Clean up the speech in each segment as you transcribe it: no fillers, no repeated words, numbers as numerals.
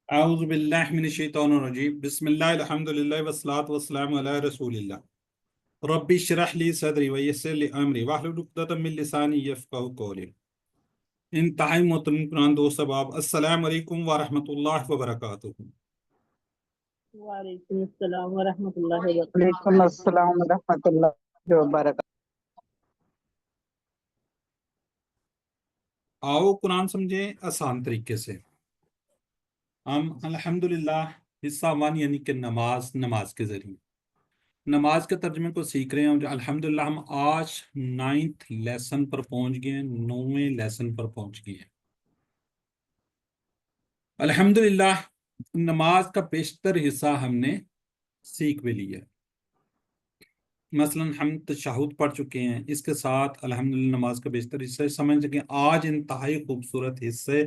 أعوذ بالله من الشيطان الرجيم بسم الله الحمد لله والصلاة والسلام على رسول الله ربي اشرح لي صدري ويسر لي أمري واحلل عقدة من لساني يفقهوا قولي انتہائی محترم قرآن دوست احباب السلام علیکم ورحمۃ اللہ وبرکاتہ۔ وعلیکم السلام ورحمۃ اللہ وبرکاتہ۔ وعلیکم السلام ورحمۃ اللہ وبرکاتہ۔ آؤ قرآن سمجھیں آسان طریقے سے۔ ہم الحمدللہ حصہ ون یعنی کہ نماز کے ذریعے نماز کے ترجمے کو سیکھ رہے ہیں۔ الحمدللہ ہم آج 9th لیسن پر پہنچ گئے ہیں، 9ویں لیسن پر پہنچ گئے ہیں۔ الحمدللہ نماز کا بیشتر حصہ ہم نے سیکھ بھی لیا ہے۔ مثلا ہم تشہد پڑھ چکے ہیں، اس کے ساتھ الحمدللہ نماز کا بیشتر حصہ سمجھ چکے ہیں۔ آج انتہائی خوبصورت حصے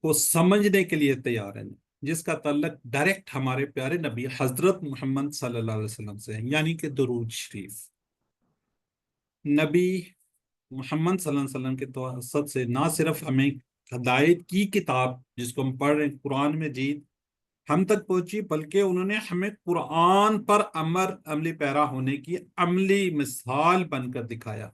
کو سمجھنے کے لیے تیار ہیں، جس کا تعلق ڈائریکٹ ہمارے پیارے نبی حضرت محمد صلی اللہ علیہ وسلم سے ہے، یعنی کہ درود شریف۔ نبی محمد صلی اللہ علیہ وسلم کے توسط سے نہ صرف ہمیں ہدایت کی کتاب جس کو ہم پڑھ رہے ہیں قرآن مجید ہم تک پہنچی، بلکہ انہوں نے ہمیں قرآن پر عملی پیرا ہونے کی عملی مثال بن کر دکھایا۔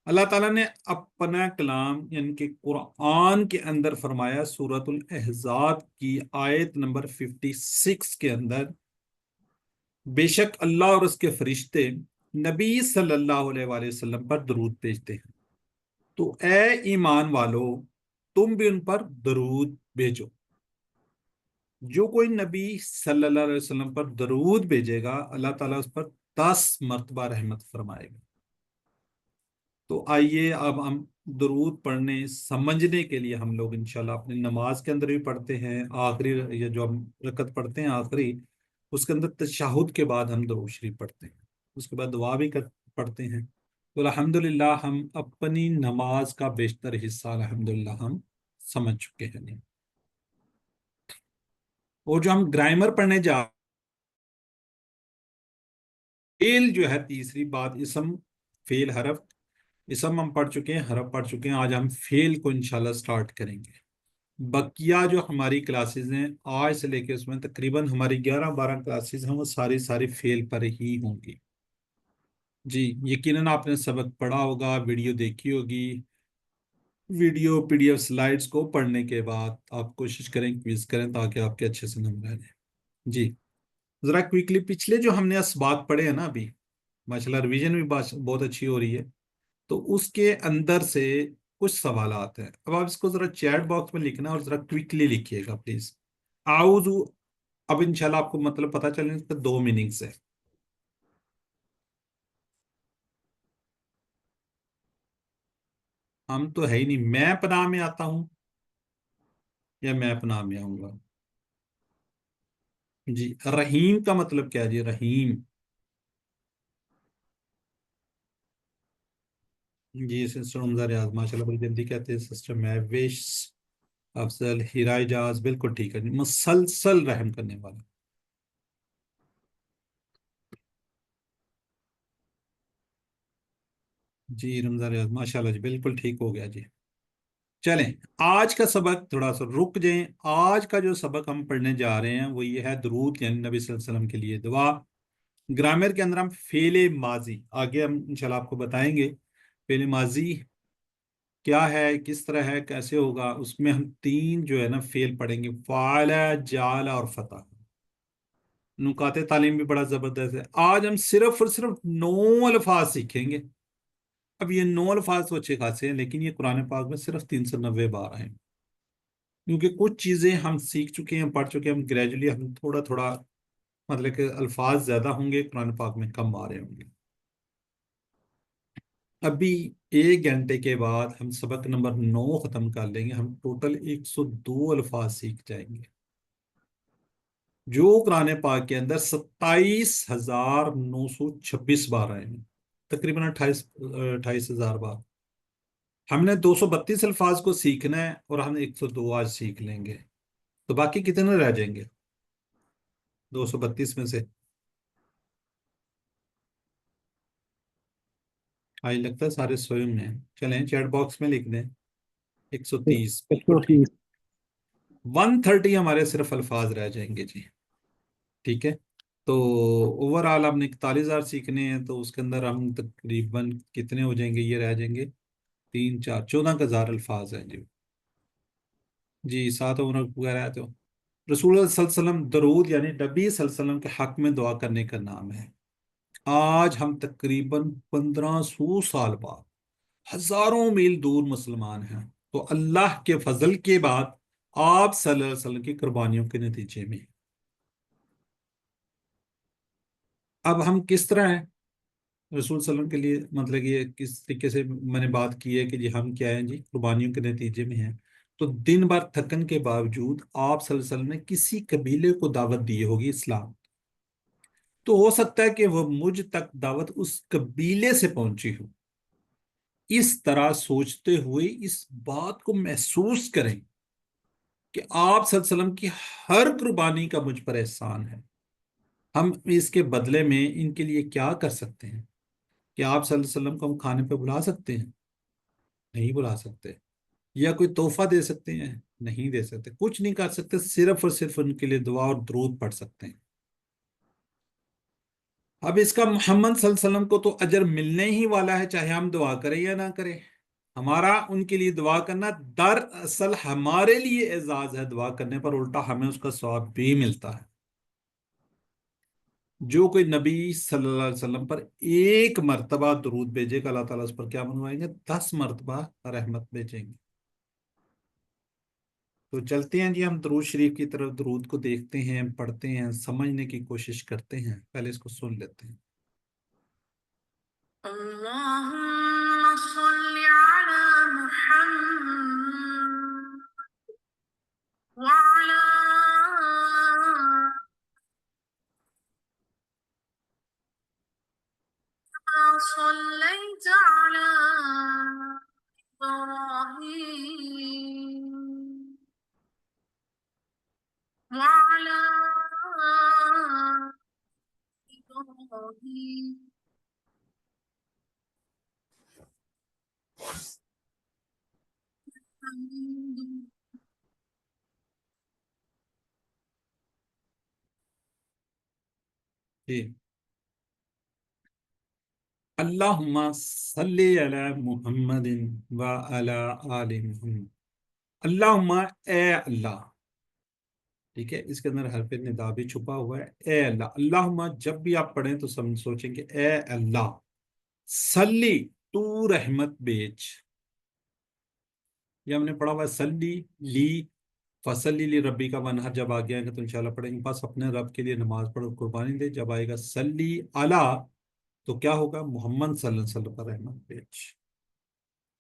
اللہ تعالیٰ نے اپنا کلام یعنی کہ قرآن کے اندر فرمایا، سورۃ الاحزاب کی آیت نمبر 56 کے اندر، بے شک اللہ اور اس کے فرشتے نبی صلی اللہ علیہ وآلہ وسلم پر درود بھیجتے ہیں، تو اے ایمان والو تم بھی ان پر درود بھیجو۔ جو کوئی نبی صلی اللہ علیہ وسلم پر درود بھیجے گا اللہ تعالیٰ اس پر 10 مرتبہ رحمت فرمائے گا۔ تو آئیے اب ہم درود پڑھنے سمجھنے کے لیے ہم لوگ انشاءاللہ اپنی نماز کے اندر بھی پڑھتے ہیں، آخری یہ جو ہم رکعت پڑھتے ہیں آخری، اس کے اندر تشہد کے بعد ہم درود شریف پڑھتے ہیں، اس کے بعد دعا بھی پڑھتے ہیں۔ تو الحمدللہ ہم اپنی نماز کا بیشتر حصہ الحمدللہ ہم سمجھ چکے ہیں۔ اور جو ہم گرامر پڑھنے جا فیل جو ہے، تیسری بات اسم فیل حرف، اسم ہم پڑھ چکے ہیں، حرف پڑھ چکے ہیں، آج ہم فیل کو انشاءاللہ سٹارٹ کریں گے۔ بقیہ جو ہماری کلاسز ہیں آج سے لے کے اس میں تقریباً ہماری 11-12 کلاسز ہیں، وہ ساری فیل پر ہی ہوں گی۔ جی یقیناً آپ نے سبق پڑھا ہوگا، ویڈیو دیکھی ہوگی، video P D F slides کو پڑھنے کے بعد آپ کوشش کریں کوئز کریں تاکہ آپ کے اچھے سے نمبر آ جائیں۔ جی ذرا کوئکلی پچھلے جو ہم نے اسباق پڑھے ہیں نا ابھی، ماشاءاللہ ریویژن بھی بہت اچھی ہو رہی ہے، تو اس کے اندر سے کچھ سوالات ہیں۔ اب آپ اس کو ذرا چیٹ باکس میں لکھنا اور ذرا کوئکلی لکھیے گا پلیز۔ اعوذ، اب انشاءاللہ آپ کو مطلب پتہ چلیں، اس کے 2 میننگز ہیں۔ ہم تو ہے ہی نہیں، میں پناہ میں آتا ہوں یا میں پناہ میں آؤں گا؟ جی رحیم کا مطلب کیا؟ جی رحیم، جی سسٹر حمزہ ریاض ماشاءاللہ بڑی جلدی کہتے ہیں۔ سسٹر مہوش افضل ہیرا اجاز بالکل ٹھیک ہے جی، مسلسل رحم کرنے والا۔ جی رمضان ریاض ماشاءاللہ جی بالکل ٹھیک ہو گیا جی۔ چلیں آج کا سبق تھوڑا سا رک جائیں، آج کا جو سبق ہم پڑھنے جا رہے ہیں وہ یہ ہے درود یعنی نبی صلی اللہ علیہ وسلم کے لیے دعا۔ گرامر کے اندر ہم فعل ماضی آگے ہم انشاءاللہ آپ کو بتائیں گے فعل ماضی کیا ہے، کس طرح ہے، کیسے ہوگا۔ اس میں ہم 3 جو ہے نا فعل پڑھیں گے، فعل، جعل اور فتح۔ نکات تعلیم بھی بڑا زبردست ہے۔ آج ہم صرف اور صرف 9 الفاظ سیکھیں گے۔ اب یہ 9 الفاظ تو اچھے خاصے ہیں، لیکن یہ قرآن پاک میں صرف 390 بار ہیں، کیونکہ کچھ چیزیں ہم سیکھ چکے ہیں، پڑھ چکے ہیں، ہم گریجولی ہم تھوڑا تھوڑا مطلب کہ الفاظ زیادہ ہوں گے، قرآن پاک میں کم آ رہے ہوں گے۔ ابھی 1 گھنٹے کے بعد ہم سبق نمبر 9 ختم کر لیں گے، ہم ٹوٹل 102 الفاظ سیکھ جائیں گے، جو قرآن پاک کے اندر 27,926 بار آئے ہیں، تقریباً 28,000 بار۔ ہم نے 232 الفاظ کو سیکھنا ہے اور ہم 102 آج سیکھ لیں گے، تو باقی کتنے رہ جائیں گے 232 میں سے؟ آج لگتا ہے سارے سوئم ہیں۔ چلیں چیٹ باکس میں لکھ دیں 130، بالکل ٹھیک۔ 130 ہمارے صرف الفاظ رہ جائیں گے جی. ٹھیک ہے. تو اوور آل ہم نے 41,000 سیکھنے ہیں، تو اس کے اندر ہم تقریباً کتنے ہو جائیں گے؟ یہ رہ جائیں گے 3 4 14,000 الفاظ ہیں جی. جی 7 عمر وغیرہ ہے. تو رسول اللہ صلی اللہ علیہ وسلم، درود یعنی نبی صلی اللہ علیہ وسلم کے حق میں دعا کرنے کا نام ہے. آج ہم تقریباً 1500 سال بعد ہزاروں میل دور مسلمان ہیں، تو اللہ کے فضل کے بعد آپ صلی اللہ علیہ وسلم کی قربانیوں کے نتیجے میں اب ہم کس طرح ہیں رسول صلی اللہ علیہ وسلم کے لیے، مطلب یہ کس طریقے سے میں نے بات کی ہے کہ جی ہم کیا ہیں جی قربانیوں کے نتیجے میں ہیں. تو دن بھر تھکن کے باوجود آپ صلی اللہ علیہ وسلم نے کسی قبیلے کو دعوت دی ہوگی اسلام، تو ہو سکتا ہے کہ وہ مجھ تک دعوت اس قبیلے سے پہنچی ہو. اس طرح سوچتے ہوئے اس بات کو محسوس کریں کہ آپ صلی اللہ علیہ وسلم کی ہر قربانی کا مجھ پر احسان ہے. ہم اس کے بدلے میں ان کے لیے کیا کر سکتے ہیں؟ کہ آپ صلی اللہ علیہ وسلم کو ہم کھانے پہ بلا سکتے ہیں؟ نہیں بلا سکتے. یا کوئی تحفہ دے سکتے ہیں؟ نہیں دے سکتے. کچھ نہیں کر سکتے، صرف اور صرف ان کے لیے دعا اور درود پڑھ سکتے ہیں. اب اس کا محمد صلی اللہ علیہ وسلم کو تو اجر ملنے ہی والا ہے، چاہے ہم دعا کریں یا نہ کریں. ہمارا ان کے لیے دعا کرنا دراصل ہمارے لیے اعزاز ہے، دعا کرنے پر الٹا ہمیں اس کا ثواب بھی ملتا ہے. جو کوئی نبی صلی اللہ علیہ وسلم پر ایک مرتبہ درود بھیجے گا، اللہ تعالیٰ اس پر کیا بنوائیں گے؟ 10 مرتبہ رحمت بھیجیں گے. تو چلتے ہیں جی ہم درود شریف کی طرف، درود کو دیکھتے ہیں، پڑھتے ہیں، سمجھنے کی کوشش کرتے ہیں. پہلے اس کو سن لیتے ہیں. اللہم صلی علی محمد وعلی صلیت علی ابراہیم وعلی ابراہیم جی. اللہم صلی علی محمد وعلی آل محمد. اللہم اے اللہ. ٹھیک ہے، اس کے اندر حرف ندا بھی چھپا ہوا ہے. اے اللہ. اللہم جب بھی آپ پڑھیں تو سوچیں کہ اے اللہ، صلی تو رحمت بیچ. یہ ہم نے پڑھا ہوا ہے صلی لی، فصلی لی ربی کا ونہر جب آ گیا ہے تو انشاءاللہ پڑھیں گے. پاس اپنے رب کے لیے نماز پڑھو، قربانی دے. جب آئے گا صلی علی تو کیا ہوگا؟ محمد صلی اللہ علیہ وسلم پر رحمت بیچ.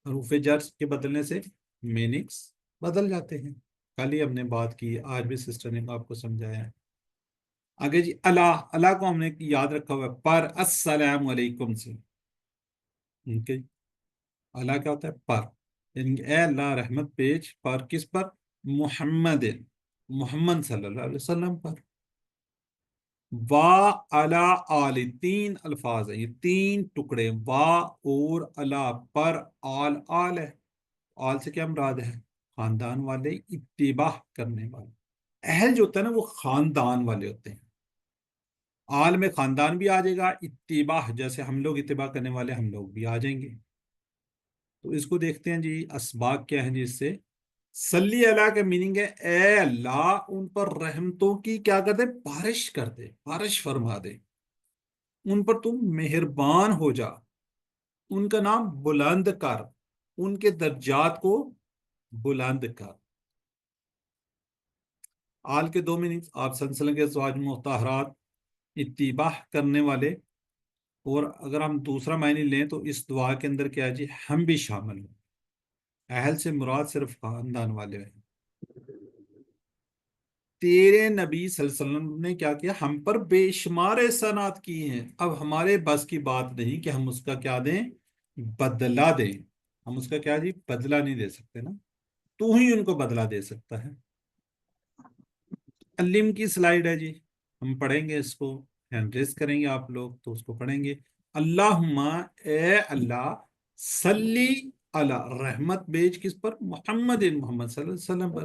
حروف جر کے بدلنے سے میننگس بدل جاتے ہیں. کل ہی ہم نے بات کی، آج بھی سسٹر نے آپ کو سمجھایا ہے. آگے جی اللہ. اللہ کو ہم نے یاد رکھا ہوا ہے پر السلام علیکم سے. اوکے، اللہ کیا ہوتا ہے؟ پر. یعنی اے اللہ رحمت پیش پر کس پر؟ محمد، محمد صلی اللہ علیہ وسلم پر. وا علی آل، 3 الفاظ ہیں، یہ 3 ٹکڑے. وا اور اللہ پر آل. آل ہے، آل سے کیا مراد ہے؟ خاندان والے، اتباع کرنے والے. اہل جو ہوتا ہے نا وہ خاندان والے ہوتے ہیں. آل میں خاندان بھی آ جائے گا، اتباع جیسے ہم لوگ اتباع کرنے والے ہم لوگ بھی آ جائیں گے. تو اس کو دیکھتے ہیں جی اسباق کیا ہیں جی. اس سے صلی اللہ کا میننگ ہے اے اللہ ان پر رحمتوں کی کیا کر دے؟ بارش کر دے، بارش فرما دے. ان پر تم مہربان ہو جا، ان کا نام بلند کر، ان کے درجات کو بلند کر. آل کے 2 میننگ، آپ صلی اللہ علیہ وسلم کے ازواج مطہرات، اتباع کرنے والے. اور اگر ہم دوسرا معنی لیں تو اس دعا کے اندر کیا ہے جی؟ ہم بھی شامل ہیں. اہل سے مراد صرف خاندان والے ہیں. تیرے نبی صلی اللہ علیہ وسلم نے کیا کیا؟ ہم پر بے شمار احسانات کیے ہیں. اب ہمارے بس کی بات نہیں کہ ہم اس کا کیا دیں؟ بدلہ دیں. ہم اس کا کیا جی؟ بدلہ نہیں دے سکتے نا، تو ہی ان کو بدلہ دے سکتا ہے. علم کی سلائیڈ ہے جی، ہم پڑھیں گے اس کو، ہینڈ ریز کریں گے آپ لوگ تو اس کو پڑھیں گے. اللہم اے اللہ، صلی علی رحمت بیچ کس پر؟ محمد، محمد صلی اللہ علیہ وسلم پر.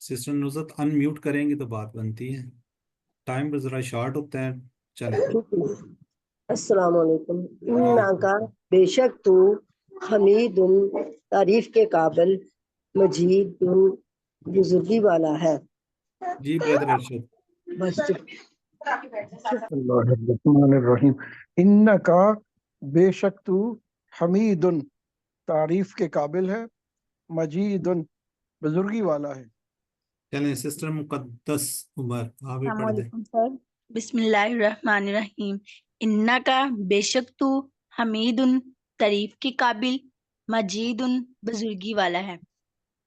سسٹر نصرت انمیوٹ کریں گے تو بات بنتی ہے، ٹائم ذرا شارٹ ہوتا ہے. چلیں. السلام علیکم. انا کا بے شک تو حمید تعریف کے قابل، مجید بزرگی والا ہے. جی بردر ارشد. بس اللہ الرحمن الرحیم. انکا بے شک تو حمید تعریف کے قابل ہے، مجید بزرگی والا ہے. چلیں سسٹر مقدس عمر آپ ہی السلام پڑھ دیں. علیکم سر. بسم اللہ الرحمن الرحیم. انا کا بے شک تو حمید تعریف کے قابل، مجید بزرگی والا ہے.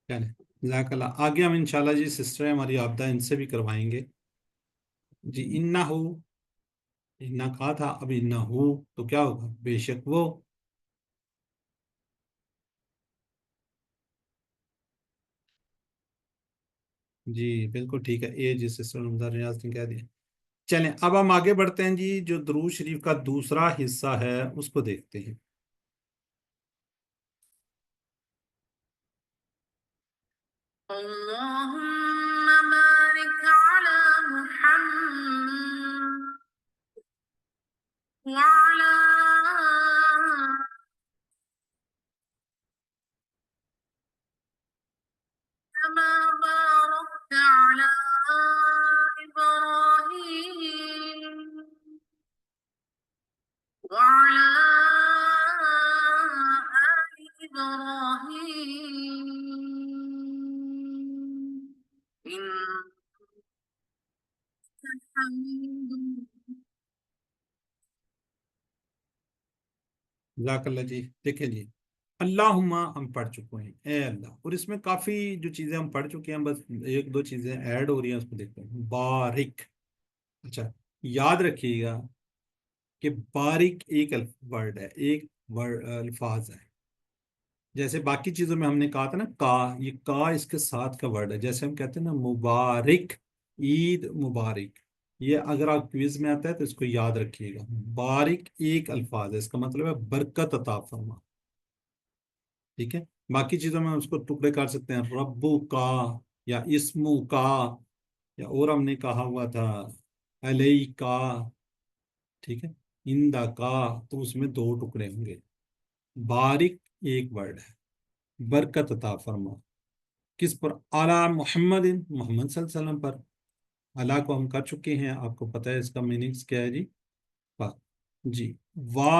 چلیں جزاک اللہ. آگے ہم انشاءاللہ جی سسٹر ہماری عابدہ ان سے بھی کروائیں گے جی. انہو، انا کہا تھا، اب انہو تو کیا ہوگا؟ بے شک وہ. جی بالکل ٹھیک ہے. اے جی سسٹر نمدار ریاض نے کہہ دیا. چلیں اب ہم آگے بڑھتے ہیں جی. جو درود شریف کا دوسرا حصہ ہے اس کو دیکھتے ہیں. اللہم بارک علی محمد وعلی كما باركت على إبراهيم وعلى آل إبراهيم إنك حميد. جزاک اللہ جی. دیکھیں جی اللہم ہم پڑھ چکے ہیں اے اللہ، اور اس میں کافی جو چیزیں ہم پڑھ چکے ہیں، بس ایک دو چیزیں ایڈ ہو رہی ہیں، اس کو دیکھتے ہیں. بارک. اچھا یاد رکھیے گا کہ بارک ایک ورڈ ہے، ایک الفاظ ہے. جیسے باقی چیزوں میں ہم نے کہا تھا نا کا، یہ کا اس کے ساتھ کا ورڈ ہے. جیسے ہم کہتے ہیں نا مبارک، عید مبارک، یہ اگر آپ کوئز میں آتا ہے تو اس کو یاد رکھیے گا. بارک ایک الفاظ ہے، اس کا مطلب ہے برکت عطا فرما. ٹھیک ہے. باقی چیزوں میں اس کو ٹکڑے کر سکتے ہیں، ربو کا یا اسمو کا، یا اور ہم نے کہا ہوا تھا علی کا. ٹھیک ہے. اندا کا، تو اس میں دو ٹکڑے ہوں گے. بارک ایک ورڈ ہے، برکت عطا فرما. کس پر؟ اعلیٰ محمد، محمد صلی اللہ علیہ وسلم پر. اللہ کو ہم کر چکے ہیں، آپ کو پتہ ہے اس کا میننگز کیا ہے جی. جی وا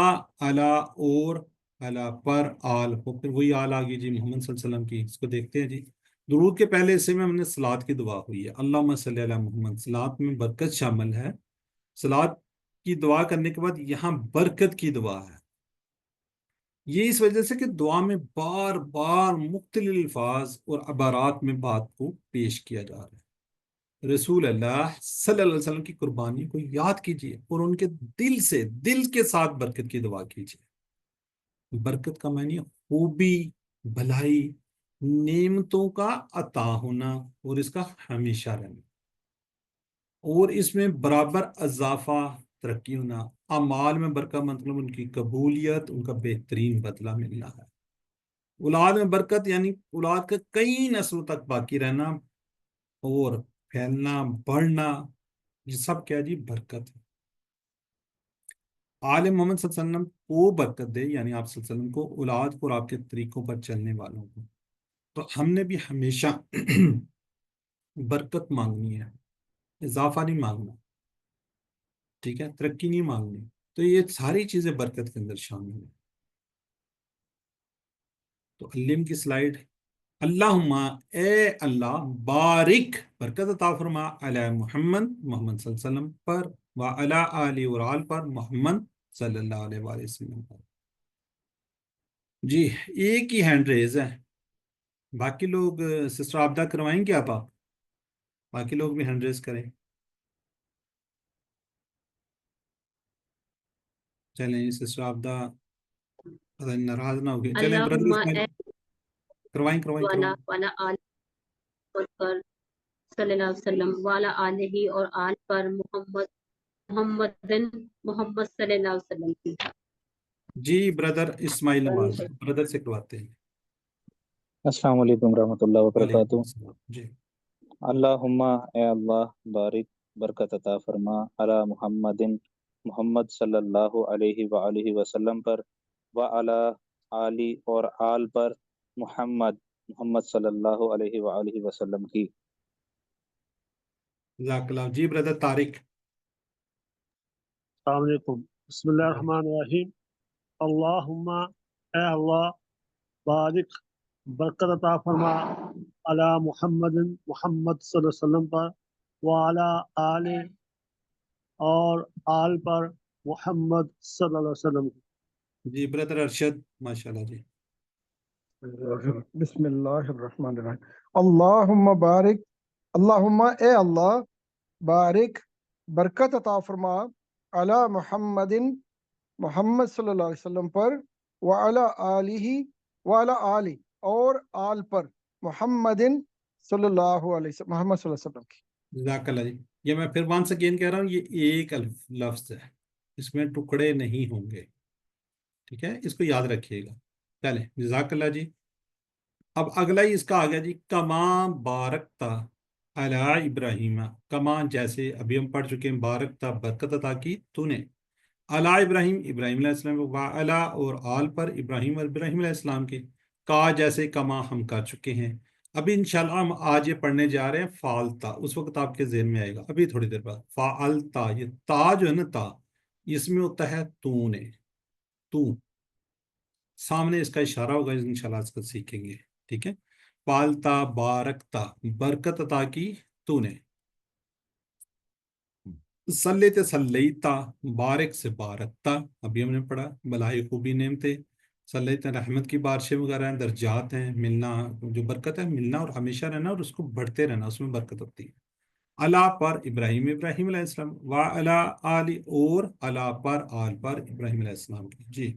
اللہ اور اللہ پر آل ہو، پھر وہی آل آگی جی محمد صلی اللہ علیہ وسلم کی. اس کو دیکھتے ہیں جی. درود کے پہلے حصے میں ہم نے صلوات کی دعا ہوئی ہے، اللہم صلی علی محمد. صلوات میں برکت شامل ہے. صلوات کی دعا کرنے کے بعد یہاں برکت کی دعا ہے. یہ اس وجہ سے کہ دعا میں بار بار مختلف الفاظ اور عبارات میں بات کو پیش کیا جا رہا ہے. رسول اللہ صلی اللہ علیہ وسلم کی قربانی کو یاد کیجیے اور ان کے دل سے، دل کے ساتھ برکت کی دعا کیجیے. برکت کا معنی خوبی، بھلائی، نعمتوں کا عطا ہونا اور اس کا ہمیشہ رہنا، اور اس میں برابر اضافہ، ترقی ہونا. اعمال میں برکت مطلب ان کی قبولیت، ان کا بہترین بدلہ ملنا ہے. اولاد میں برکت یعنی اولاد کا کئی نسلوں تک باقی رہنا اور پھیلنا، بڑھنا، یہ سب کیا جی برکت ہے. آل محمد صلی اللہ علیہ وسلم کو برکت دے، یعنی آپ صلی اللہ علیہ وسلم کو، اولاد کو اور آپ کے طریقوں پر چلنے والوں کو. تو ہم نے بھی ہمیشہ برکت مانگنی ہے، اضافہ نہیں مانگنا. ٹھیک ہے. ترقی نہیں مانگنی. تو یہ ساری چیزیں برکت کے اندر شامل ہیں. تو علم کی سلائیڈ. اللہم اے اللہ، بارک برکت عطا فرما، علی محمد محمد صلی اللہ علیہ وسلم پر، وعلی آل اور آل پر، محمد صلی اللہ علیہ وآلہ وسلم پر. جی ایک ہی ہینڈ ریز ہے. باقی لوگ سسٹر عابدہ کروائیں گے آپ باقی لوگ بھی ہینڈ ریز کریں. چلیں سسٹر عابدہ ناراض نہ ہوگی. چلیں برادر اسماعیل کروائیں. والا آل پر صلی اللہ علیہ وسلم، والا آلہ اور آل پر، محمد صلی اللہ علیہ وسلم کی. جی برادر اسماعیل نواز برادر سے کرواتے ہیں. السلام علیکم ورحمۃ اللہ وعلیکم وبرکاتہ. السلام. جی اللہم اے اللہ بارک برکت عطا فرما علی محمد محمد صلی اللہ علیہ وآلہ وسلم پر وعلی آلی اور آل پر محمد محمد صلی اللہ علیہ وآلہ وسلم کی. جزاک اللہ. جی بردر طارق. السلام علیکم. بسم اللہ الرحمن الرحیم. اللہم اے اللہ بارک برکت عطا فرما علی محمد محمد صلی اللہ علیہ وسلم پر وعلی آل اور آل پر محمد صلی اللہ علیہ وسلم. جی بردر ارشد. ماشاءاللہ جی. بسم اللہ الرحمن الرحیم. اللہم بارک، اللہم اے اللہ بارک برکت عطا فرما علی محمد محمد صلی اللہ علیہ وسلم پر وعلی آلہ وعلی آلہ اور آل پر محمد صلی اللہ علیہ وسلم محمد صلی اللہ علیہ وسلم کی. جزاک اللہ جی. یہ میں پھر وانس اگین کہہ رہا ہوں، یہ ایک لفظ ہے، اس میں ٹکڑے نہیں ہوں گے. ٹھیک ہے، اس کو یاد رکھیے گا. چلے جزاک اللہ جی. اب اگلا ہی اس کا آ گیا جی، کما بارکتا علی ابراہیم. کما جیسے ابھی ہم پڑھ چکے ہیں، بارکتا برکت عطا کی تو نے علی ابراہیم ابراہیم علیہ السلام و علی اور آل پر ابراہیم اور ابراہیم علیہ السلام کے. کا جیسے کما ہم کر چکے ہیں. ابھی انشاءاللہ ہم آج یہ پڑھنے جا رہے ہیں فالتا. اس وقت آپ کے ذہن میں آئے گا ابھی تھوڑی دیر بعد. فالتا، یہ تا جو ہے نا، تا اس میں ہوتا ہے تو نے. تو سامنے اس کا اشارہ ہوگا، انشاءاللہ اس کو سیکھیں گے. ٹھیک ہے. پالتا بارکتا برکت عطا کی تو نے. صلیت صلیتا بارک سے بارکتا، ابھی ہم نے پڑھا. بلائی خوبی نعمتیں، صلیت رحمت کی بارشیں وغیرہ ہیں، درجات ہیں، ملنا جو برکت ہے، ملنا اور ہمیشہ رہنا اور اس کو بڑھتے رہنا، اس میں برکت ہوتی ہے. اللہ پر ابراہیم ابراہیم علیہ السلام وعلی آل اور اللہ پر آل پر ابراہیم علیہ السلام کی. جی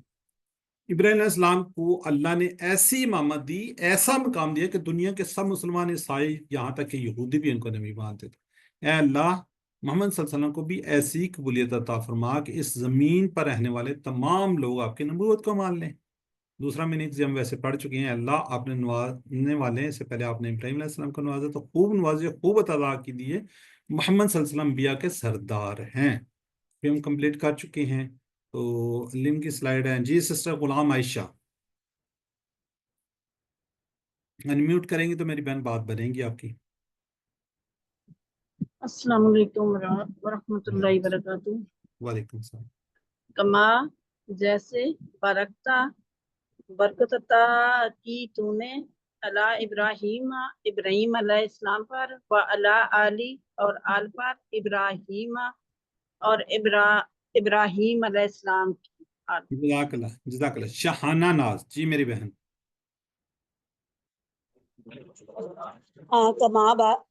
ابراہیم علیہ السلام کو اللہ نے ایسی امامت دی، ایسا مقام دیا کہ دنیا کے سب مسلمان عیسائی یہاں تک کہ یہودی بھی ان کو نبی مانتے تھے. اے اللہ محمد صلی اللہ علیہ وسلم کو بھی ایسی قبولیت عطا فرما کہ اس زمین پر رہنے والے تمام لوگ آپ کی نبوت کو مان لیں. دوسرا میننگ ہم ویسے پڑھ چکے ہیں. اللہ آپ نے نوازنے والے ہیں، اس سے پہلے آپ نے ابراہیم علیہ السلام کو نوازا تو خوب نوازے، خوب عطا کی دیے. محمد صلی اللہ علیہ وسلم انبیاء کے سردار ہیں. پھر ہم کمپلیٹ کر چکے ہیں. تو علم کی سلائیڈ ہے. جی سسٹر غلام عائشہ انمیوٹ کریں گی تو میری بہن بات بنے گی آپ کی. السلام علیکم ورحمۃ اللہ وبرکاتہ. وعلیکم السلام. کما جیسے بارکتا برکت عطا کی تو نے علی ابراہیم ابراہیم علیہ السلام پر وعلی آلی اور آل پر ابراہیم اور ابراہیم علیہ السلام کی. جزاک اللہ جزاک اللہ. شہانہ ناز. جی میری بہن.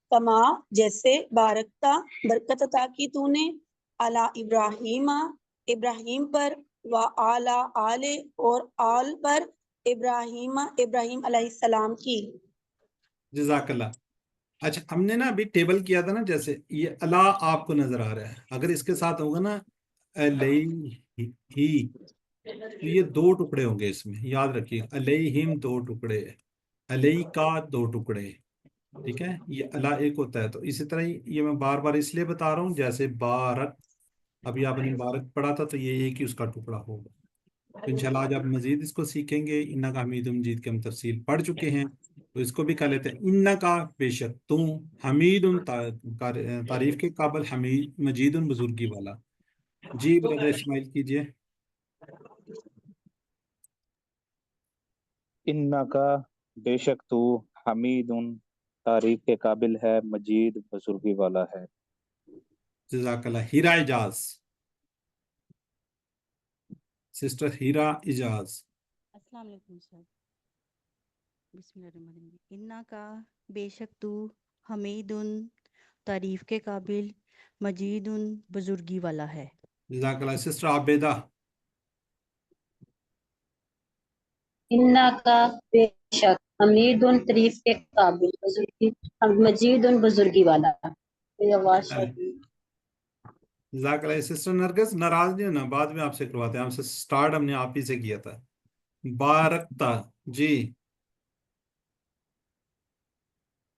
کما جیسے بارکتا برکت عطا کی تو نے علی ابراہیم ابراہیم پر وعلی آل اور آل پر ابراہیم ابراہیم علیہ السلام کی. جزاک اللہ. اچھا ہم نے نا ابھی ٹیبل کیا تھا نا، جیسے یہ اللہ آپ کو نظر آ رہا ہے، اگر اس کے ساتھ ہوگا نا علیہ، تو یہ دو ٹکڑے ہوں گے اس میں، یاد رکھیے. علیہم دو ٹکڑے، علیہ کا دو ٹکڑے. ٹھیک ہے، یہ اللہ ایک ہوتا ہے. تو اسی طرح یہ میں بار بار اس لیے بتا رہا ہوں، جیسے بارک ابھی آپ نے بارک پڑھا تھا تو یہ ایک ہی اس کا ٹکڑا ہوگا. تو انشاءاللہ آج آپ مزید اس کو سیکھیں گے. انّا کا حمید مجید کی ہم تفصیل پڑھ چکے ہیں، تو اس کو بھی کر لیتے ہیں. انّا کا بے شک تو حمید تعریف کے قابل، حمید مجید بزرگی والا. جی برادر اسماعیل کیجئے. انکا بے شک تو حمید تعریف کے قابل ہے، مجید بزرگی والا ہے. جزاک اللہ. ہیرا اجاز. سسٹر ہیرا اجاز. السلام علیکم سر. بسم اللہ الرحمن الرحیم. انا کا بے شک تو حمید تعریف کے قابل، مجید بزرگی والا ہے. جزاک اللہ. سسٹر عابدہ. انا کا بے شک حمید تعریف کے قابل، مجید بزرگی والا. جزاک اللہ. سسٹر نرگس ناراض نہیں ہونا، بعد میں آپ سے کرواتے ہیں، آپ سے سٹارٹ ہم نے آپ ہی سے کیا تھا. بارکتا. جی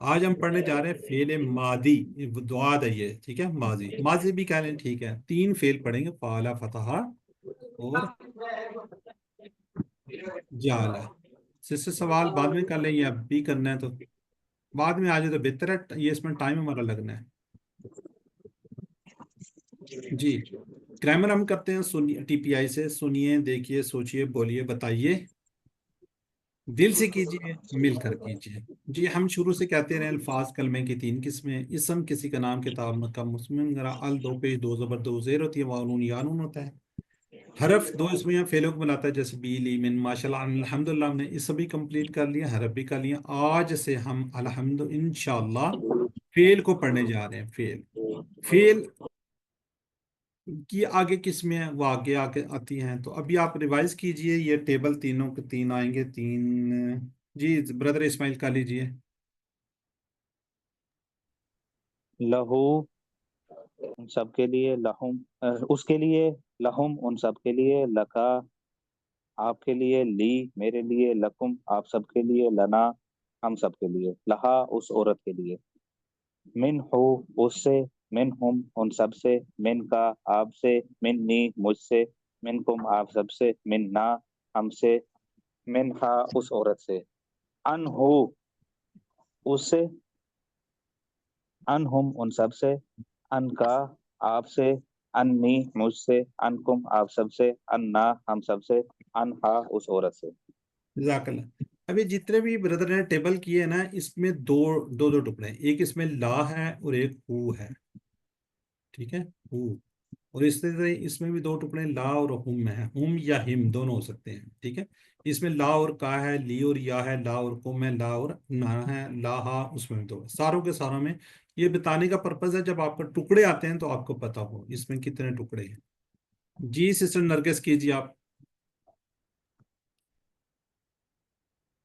آج ہم پڑھنے جا رہے ہیں فعل ماضی، دعا ہے یہ، ٹھیک ہے، ماضی، ماضی بھی کہہ لیں، ٹھیک ہے، 3 فعل پڑھیں گے، فعل، فتح اور جعل۔ اس سے سوال بعد میں کر لیں، یا اب بھی کرنا ہے تو بعد میں آ جائے تو بہتر ہے، یہ اس میں ٹائم ہمارا لگنا ہے۔ جی، گرامر ہم کرتے ہیں ٹی پی آئی سے، سنیے، دیکھیے، سوچیے، بولیے، بتائیے، دل سے کیجیے، مل کر کیجیے۔ جی، ہم شروع سے کہتے رہے الفاظ کلمے کی 3 قسمیں، اسم کسی کا نام، کتاب، مکم، مسلم، گرا، ال 2 پیش 2 زبر 2 زیر ہوتی ہے، واو نون یا نون ہوتا ہے، حرف 2 اسمیہ فعلوں کو بناتا ہے، جیسے بی، لی، من، ماشاء اللہ، الحمدللہ، ہم نے اسم بھی کمپلیٹ کر لیا، حرف بھی کر لیا۔ آج سے ہم الحمد انشاءاللہ فعل کو پڑھنے جا رہے ہیں۔ فعل کی آگے قسمیں ہیں، وہ آگے آگے آتی ہیں، تو ابھی آپ ریوائز کیجئے، یہ ٹیبل تینوں کے 3 آئیں گے، 3۔ جی بردر اسماعیل کا لیجئے۔ لہو ان سب کے لیے، لہم اس کے لیے، لہم ان سب کے لیے، لکا آپ کے لیے، لی میرے لیے، لکم آپ سب کے لیے، لنا ہم سب کے لیے، لہا اس عورت کے لیے، من ہو اس سے، من ہم ان سب سے، من کا آپ سے، من نی مجھ سے، من کم آپ سب سے، من نا ہم سے، من ہا اس عورت سے، ان ہو اس سے، ان ہم ان سب سے، ان کا آپ سے، انی مجھ سے، ان کم آپ سب سے، ان نا ہم سب سے، ان ہا اس عورت سے۔ جزاک اللہ۔ ابھی جتنے بھی بردر نے ٹیبل کیے ہیں نا، اس میں دو ٹکڑے ہیں، ایک اس میں لا ہے اور ایک ہو ہے، ٹھیک ہے، ہو، اور اس طرح اس میں بھی 2 ٹکڑے لا اور ہم ہے، ہم یا ہم دونوں ہو سکتے ہیں، ٹھیک ہے۔ اس میں لا اور کا ہے، لی اور یا ہے، لا اور کم ہے، لا اور نا ہے، لا ہا، اس میں بھی 2 ساروں کے ساروں میں۔ یہ بتانے کا پرپز ہے جب آپ کو ٹکڑے آتے ہیں تو آپ کو پتا ہو اس میں کتنے ٹکڑے ہیں۔ جی سسٹر نرگس کیجیے آپ۔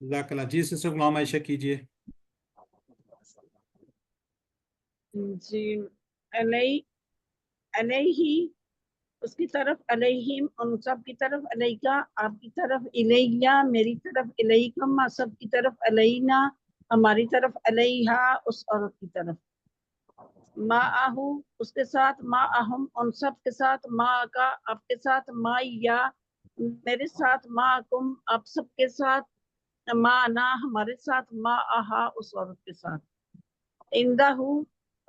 جزاک اللہ۔ جی سسٹر غلام عائشہ کیجیے۔ جی، علیہ علیہ اس کی طرف، علیہم ان سب کی طرف، علیکا آپ کی طرف، الیہ میری طرف، الیکم سب کی طرف، علینا ہماری طرف، علیہا اس عورت کی طرف، ما آہو اس کے ساتھ، ما اہم ان سب کے ساتھ، ما کا آپ کے ساتھ، ما یا میرے ساتھ، ما کم آپ سب کے ساتھ، ما نا ہمارے ساتھ، ما آہا اس عورت کے ساتھ، اندہ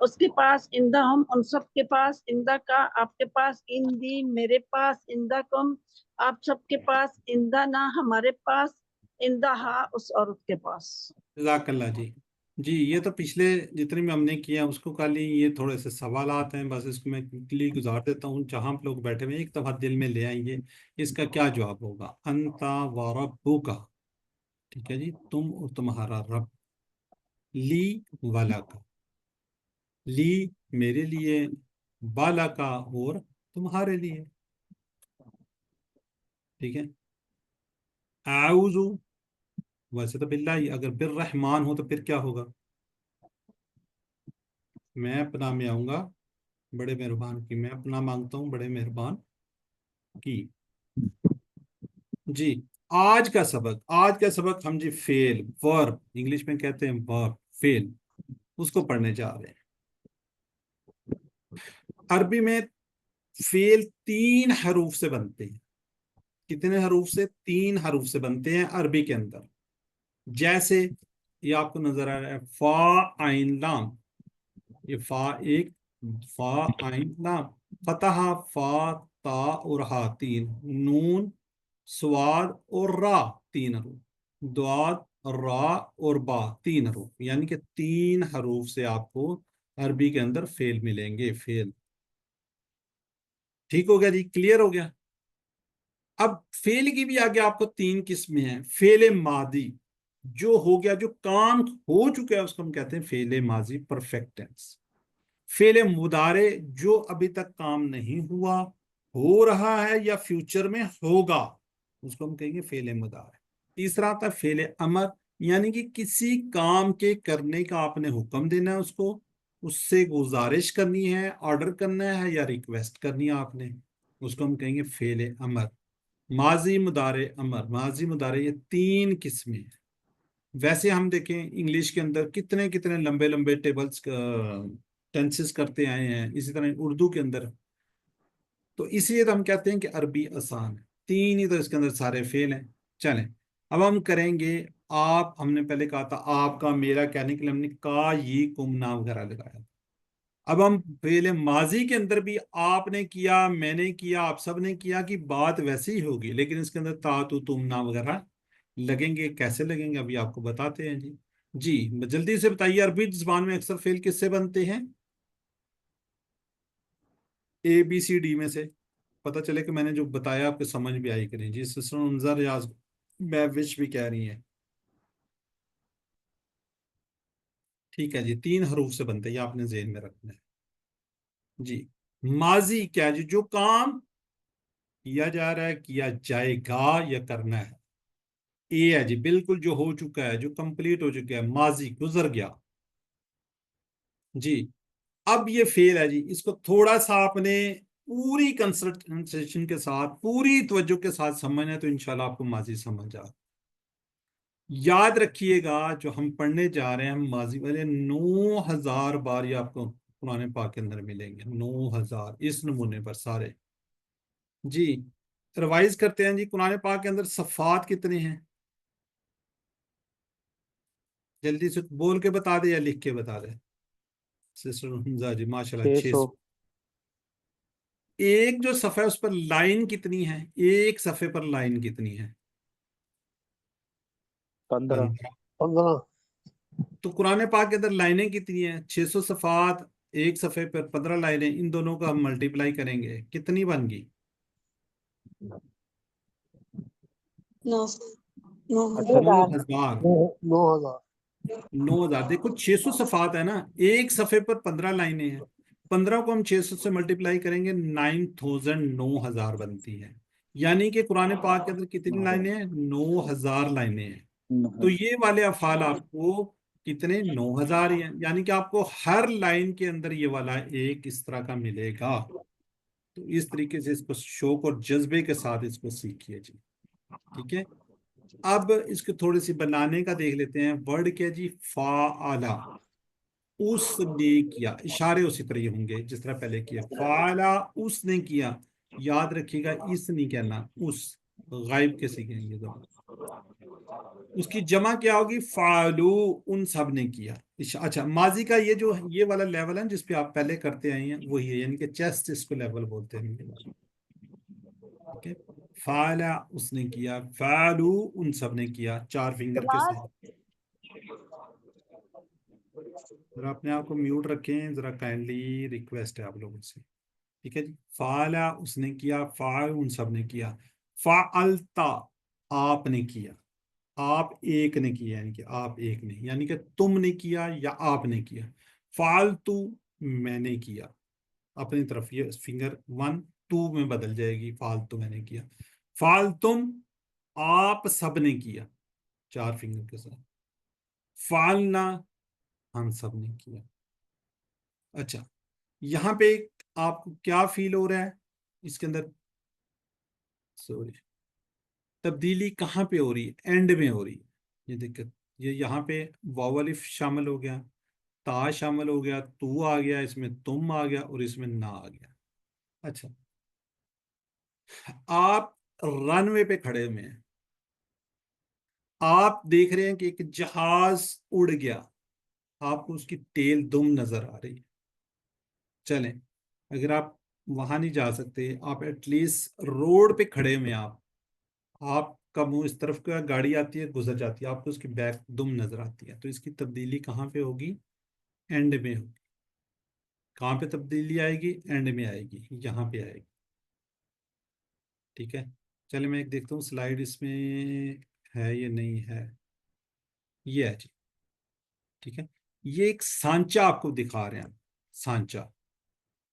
اس کے پاس، اندہ ہم ان سب کے پاس، اندہ کا آپ کے پاس، اندی میرے پاس، اندہ کم آپ سب کے پاس، اندہ نا ہمارے پاس، اندہ ہا اس عورت کے پاس۔ جزاک اللہ۔ جی جی، یہ تو پچھلے جتنے بھی ہم نے کیا اس کو کر لی، یہ تھوڑے سے سوالات ہیں، بس اس کو میں کلی گزار دیتا ہوں، جہاں آپ لوگ بیٹھے ہوئے ایک دفعہ دل میں لے آئیے اس کا کیا جواب ہوگا۔ انتا و ربک، ٹھیک ہے جی، تم اور تمہارا رب، لی والا کا، لی میرے لیے، بالا کا اور تمہارے لیے، ٹھیک ہے۔ اعوذ، ویسے تو باللہ، اگر بالرحمان ہو تو پھر کیا ہوگا؟ میں پناہ میں آؤں گا بڑے مہربان کی، میں پناہ مانگتا ہوں بڑے مہربان کی۔ جی، آج کا سبق ہم جی فعل، ورب، انگلش میں کہتے ہیں ورب، فعل، اس کو پڑھنے جا رہے ہیں۔ عربی میں فعل 3 حروف سے بنتے ہیں۔ کتنے حروف سے؟ 3 حروف سے بنتے ہیں عربی کے اندر۔ جیسے یہ آپ کو نظر آ رہا ہے، فا عین لام، یہ فا ایک، فا عین لام، فتح، فا، تا اور ہا 3، نون، سواد اور را 3 حروف، دواد، را اور با 3 حروف، یعنی کہ 3 حروف سے آپ کو عربی کے اندر فعل ملیں گے، فعل۔ ٹھیک ہو گیا جی، کلیئر ہو گیا۔ اب فعل کی بھی آگے آپ کو 3 قسمیں ہیں۔ فعل ماضی جو ہو گیا، جو کام ہو چکا ہے، اس کو ہم کہتے ہیں فعل ماضی، پرفیکٹ ٹینس۔ فعل مضارع جو ابھی تک کام نہیں ہوا، ہو رہا ہے یا فیوچر میں ہوگا، اس کو ہم کہیں گے فعل مضارع۔ تیسرا آتا ہے فعل امر، یعنی کہ کسی کام کے کرنے کا آپ نے حکم دینا ہے اس کو، اس سے گزارش کرنی ہے، آرڈر کرنا ہے یا ریکویسٹ کرنی ہے آپ نے، اس کو ہم کہیں گے فعل امر۔ ماضی مضارع امر، ماضی مضارع یہ 3 قسمیں ہیں۔ ویسے ہم دیکھیں انگلش کے اندر کتنے کتنے لمبے لمبے ٹیبلز ٹینسز کرتے آئے ہیں، اسی طرح اردو کے اندر، تو اسی لیے تو ہم کہتے ہیں کہ عربی آسان ہے، 3 ہی تو اس کے اندر سارے فعل ہیں۔ چلیں اب ہم کریں گے آپ، ہم نے پہلے کہا تھا آپ کا، میرا کہنے کے لیے ہم نے کا، یہ، کم، نا وغیرہ لگایا۔ اب ہم فعل ماضی کے اندر بھی آپ نے کیا، میں نے کیا، آپ سب نے کیا کہ بات ویسے ہی ہوگی، لیکن اس کے اندر تا، تو، تم، نا وغیرہ لگیں گے۔ کیسے لگیں گے ابھی آپ کو بتاتے ہیں جی۔ جی جلدی سے بتائیے، عربی زبان میں اکثر فعل کس سے بنتے ہیں؟ اے بی سی ڈی میں سے، پتہ چلے کہ میں نے جو بتایا آپ کو سمجھ بھی آئی کریں جی۔ سسٹر انظر ریاض وش بھی کہہ رہی ہیں، ٹھیک ہے جی، 3 حروف سے بنتے ہیں، یہ آپ نے ذہن میں رکھنا ہے جی۔ ماضی کیا جی؟ جو کام کیا جا رہا ہے، کیا جائے گا یا کرنا ہے۔ اے ہے جی بالکل جو ہو چکا ہے، جو کمپلیٹ ہو چکا ہے، ماضی گزر گیا جی۔ اب یہ فعل ہے جی، اس کو تھوڑا سا آپ نے پوری کنسنٹریشن کے ساتھ، پوری توجہ کے ساتھ سمجھنا ہے تو انشاءاللہ آپ کو ماضی سمجھ آ۔ یاد رکھیے گا جو ہم پڑھنے جا رہے ہیں، ہم ماضی والے 9000 بار یہ آپ کو قرآن پاک کے اندر ملیں گے، 9000 اس نمونے پر سارے جی۔ ریوائز کرتے ہیں جی، قرآن پاک کے اندر صفات کتنے ہیں؟ جلدی سے بول کے بتا دے یا لکھ کے بتا دے سسٹر حمزہ جی، ماشاءاللہ 600۔ ایک جو صفحہ ہے اس پر لائن کتنی ہے؟ ایک صفحے پر لائن کتنی ہے؟ 15۔ 15۔ تو قرآن پاک کے اندر لائنیں کتنی ہیں؟ 600 صفحات، ایک صفحے پر 15 لائنیں، ان دونوں کا ہم ملٹیپلائی کریں گے، کتنی بن گئی؟ 9000۔ 9000۔ 9000 دیکھو 600 صفحات ہے نا، ایک صفحے پر 15 لائنیں ہیں، 15 کو ہم 600 سے ملٹیپلائی کریں گے 9000، 9000 بنتی ہے۔ یعنی کہ قرآن پاک کے اندر کتنی لائنیں ہیں؟ 9000 لائنیں ہیں۔ تو یہ والے افعال آپ کو کتنے؟ 9000 ہی ہیں، یعنی کہ آپ کو ہر لائن کے اندر یہ والا ایک اس طرح کا ملے گا۔ تو اس طریقے سے اس کو شوق اور جذبے کے ساتھ اس کو سیکھیے جی، ٹھیک ہے۔ اب اس کو تھوڑی سی بنانے کا دیکھ لیتے ہیں۔ ورڈ کیا جی؟ فعلا، اس نے کیا، اشارے اسی طرح ہوں گے جس طرح پہلے کیا، فعلا اس نے کیا، یاد رکھیے گا اس نہیں کہنا، اس غائب کے سیکھیں گے تو اس کی جمع کیا ہوگی؟ فعلو، ان سب نے کیا۔ اچھا ماضی کا یہ جو یہ والا لیول ہے جس پہ آپ پہلے کرتے آئے ہیں وہی ہے، یعنی کہ چیسٹ اس کو لیول بولتے ہیں، ٹھیک ہے۔ فعلا اس نے کیا، فعلو ان سب نے کیا، 4 فنگر کے ساتھ۔ ذرا اپنے آپ کو میوٹ رکھیں، ذرا کائنڈلی ریکویسٹ ہے آپ لوگوں سے، ٹھیک ہے جی۔ فعلا اس نے کیا، فعل ان سب نے کیا، فعلتا آپ نے کیا، آپ ایک نے کیا، یعنی کہ آپ ایک نے، یعنی کہ تم نے کیا یا آپ نے کیا۔ فعلتو میں نے کیا، اپنی طرف یہ فنگر 1 2 میں بدل جائے گی، فعلتو میں نے کیا۔ فعلتم آپ سب نے کیا، 4 فنگر کے ساتھ۔ فعلنا ہم سب نے کیا۔ اچھا یہاں پہ آپ کو کیا فیل ہو رہا ہے اس کے اندر؟ سوری، تبدیلی کہاں پہ ہو رہی ہے؟ اینڈ میں ہو رہی ہے، یہ دقت، یہ یہاں پہ واو الف شامل ہو گیا، تا شامل ہو گیا، تو آ گیا، اس میں تم آ گیا اور اس میں نہ آ گیا۔ اچھا آپ رن وے پہ کھڑے ہوئے ہیں، آپ دیکھ رہے ہیں کہ ایک جہاز اڑ گیا، آپ کو اس کی ٹیل دم نظر آ رہی ہے۔ چلیں اگر آپ وہاں نہیں جا سکتے، آپ ایٹ لیسٹ روڈ پہ کھڑے ہوئے ہیں، آپ کا منہ اس طرف کا، گاڑی آتی ہے گزر جاتی ہے، آپ کو اس کی بیک دم نظر آتی ہے، تو اس کی تبدیلی کہاں پہ ہوگی؟ اینڈ میں ہوگی۔ کہاں پہ تبدیلی آئے گی؟ اینڈ میں آئے گی، یہاں پہ آئے گی، ٹھیک ہے۔ چلے میں ایک دیکھتا ہوں سلائیڈ اس میں ہے یا نہیں ہے، یہ ہے جی، ٹھیک ہے۔ یہ ایک سانچہ آپ کو دکھا رہے ہیں، سانچہ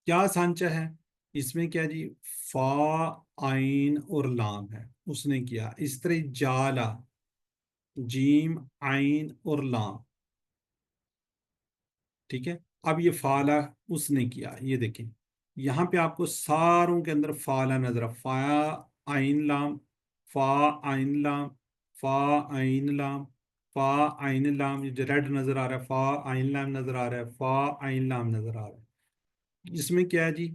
کیا سانچہ ہے؟ اس میں کیا جی فا عین اور لام ہے، اس نے کیا. اس طرح جالا جیم عین اور لام. ٹھیک ہے. اب یہ فالا اس نے کیا. یہ دیکھیں یہاں پہ آپ کو ساروں کے اندر فالا نظر فا عین لام فا عین لام فا عین لام فا عین لام. یہ ریڈ نظر آ رہا ہے، فا عین لام نظر آ رہا ہے، فا عین لام نظر آ رہا ہے. اس میں کیا ہے جی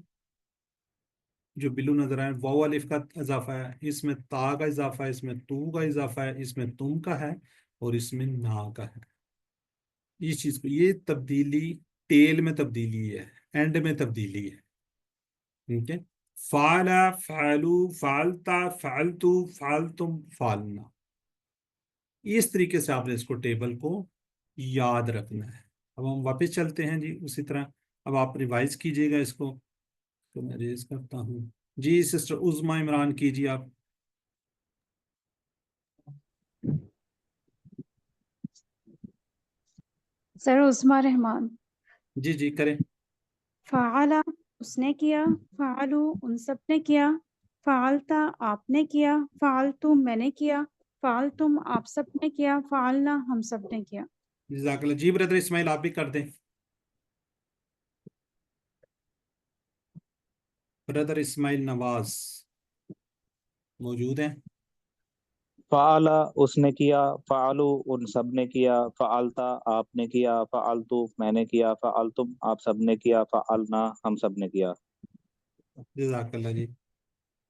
جو بلو نظر آئے واو الف کا اضافہ ہے، اس میں تا کا اضافہ ہے، اس میں تو کا اضافہ ہے، اس میں تم کا ہے، اور اس میں نا کا ہے. اس چیز کو یہ تبدیلی ٹیل میں تبدیلی ہے، اینڈ میں تبدیلی ہے. ٹھیک ہے. فعلا فعلو فعلتا فعلتو فعلتم فعلنا. اس طریقے سے آپ نے اس کو ٹیبل کو یاد رکھنا ہے. اب ہم واپس چلتے ہیں جی اسی طرح. اب آپ ریوائز کیجئے گا اس کو. تو میں ریز کرتا ہوں جی. سسٹر عظما عمران کیجیے آپ. سر عثمان رحمان. جی جی کریں. فعلا اس نے کیا، فعلو ان سب نے کیا، فعلتا آپ نے کیا، فعلتم میں نے کیا، فعلتم آپ سب نے کیا، فعلنا ہم سب نے کیا. جزاک اللہ. جی بردر اسماعیل آپ بھی کر دیں. بردر اسماعیل نواز موجود ہیں؟ فعلا اس نے کیا، فعلو ان سب نے کیا، فعلتا آپ نے کیا، فعلتو میں نے کیا، فعلتم آپ سب نے کیا، فعلنا ہم سب نے کیا. جزاک اللہ جی.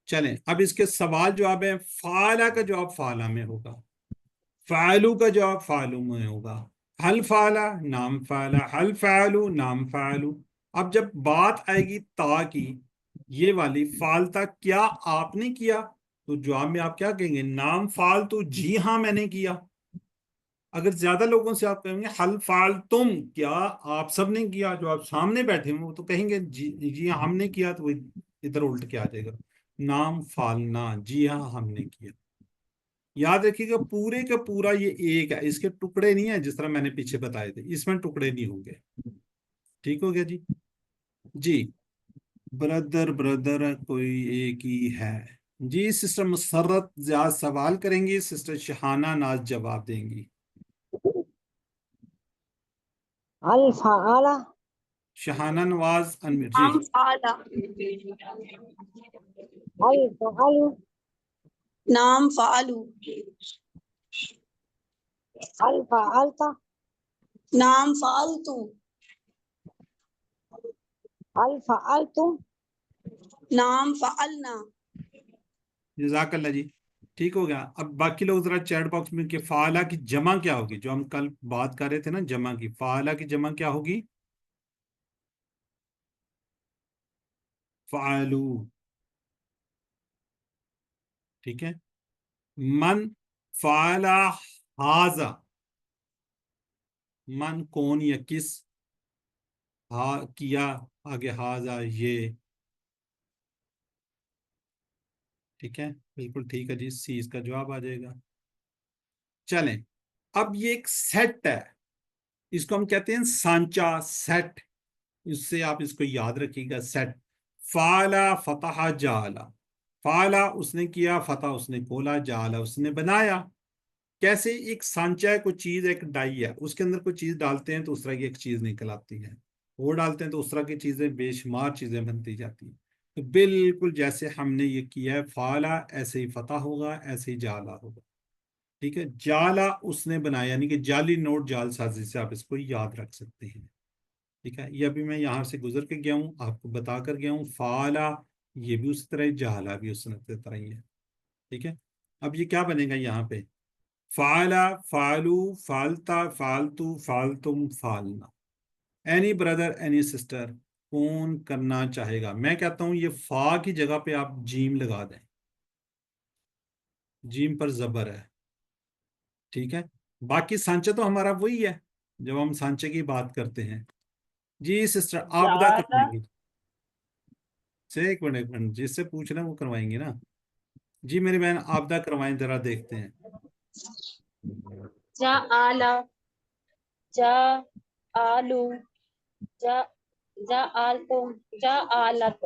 چلیں اب اس کے سوال جواب ہے. فعلا کا جواب فعلا میں ہوگا، فعلو کا جواب فعلو میں ہوگا، حل فعلا نام فعلا، حل فعلو نام فعلو. اب جب بات آئے گی تا کی، یہ والی فعلتا کیا آپ نے کیا، تو جواب میں آپ کیا کہیں گے؟ نام فعلتو جی ہاں میں نے کیا. اگر زیادہ لوگوں سے آپ کہیں گے حل فعلتم کیا آپ سب نے کیا، جو آپ سامنے بیٹھے ہیں وہ تو کہیں گے جی ہاں ہم نے کیا، تو وہ ادھر الٹ کے آ جائے گا نام فعلنا جی ہاں ہم نے کیا. یاد رکھیے گا پورے کا پورا یہ ایک ہے، اس کے ٹکڑے نہیں ہیں جس طرح میں نے پیچھے بتائے تھے، اس میں ٹکڑے نہیں ہوں گے. ٹھیک ہو گیا جی. جی بردر کوئی ایک ہی ہے جی. سسٹر مسرت زیادہ سوال کریں گی، سسٹر شہانہ ناز جواب دیں گی. الفعال شہانہ نواز انمیر جی. نام فعلا الفعل نام فعلو الفعلت نام فعلتو الفعلتم نام فعلنا. جزاک اللہ جی. ٹھیک ہو گیا. اب باقی لوگ ذرا چیٹ باکس میں کہ فعلا کی جمع کیا ہوگی، جو ہم کل بات کر رہے تھے نا جمع کی. فعلا کی جمع کیا ہوگی؟ فعلو. ٹھیک ہے. من فعلا ہاذا، من کون یا کس، ہا کیا، آگے ہاذا یہ. ٹھیک ہے بالکل ٹھیک ہے جی. سی اس کا جواب آ جائے گا. چلیں اب یہ ایک سیٹ ہے، اس کو ہم کہتے ہیں سانچا سیٹ. اس سے آپ اس کو یاد رکھیے گا سیٹ. فعلا فتح جعلا، فعلا اس نے کیا، فتح اس نے کھولا، جعلا اس نے بنایا. کیسے؟ ایک سانچا ہے، کوئی چیز ایک ڈائی ہے، اس کے اندر کوئی چیز ڈالتے ہیں تو اس طرح کی ایک چیز نکل آتی ہے، وہ ڈالتے ہیں تو اس طرح کی چیزیں بے شمار چیزیں بنتی جاتی ہیں. تو بالکل جیسے ہم نے یہ کیا ہے فعلا، ایسے ہی فتح ہوگا، ایسے ہی جعلا ہوگا. ٹھیک ہے. جعلا اس نے بنایا، یعنی کہ جعلی نوٹ جال سازی سے آپ اس کو یاد رکھ سکتے ہیں. ٹھیک ہے. یہ ابھی میں یہاں سے گزر کے گیا ہوں، آپ کو بتا کر گیا ہوں. فعلا یہ بھی اسی طرح، جعلا بھی اسی طرح ہی ہے. ٹھیک ہے. اب یہ کیا بنے گا یہاں پہ؟ فعلا فعلو فعلتا فعلتو فعلتم فعلنا. اینی بردر اینی سسٹر کون کرنا چاہے گا؟ میں کہتا ہوں یہ فا کی جگہ پہ آپ جیم لگا دیں، جیم پر زبر ہے. ٹھیک ہے. باقی سانچہ تو ہمارا وہی ہے جب ہم سانچے کی بات کرتے ہیں. جی سسٹر آبدہ جعل کروائیں گی سے ایک منٹ جس سے پوچھ رہے ہیں وہ کروائیں گی نا. جی میری بہن آبدہ کروائیں، ذرا دیکھتے ہیں. جعل جعلوا جعلتم جعلت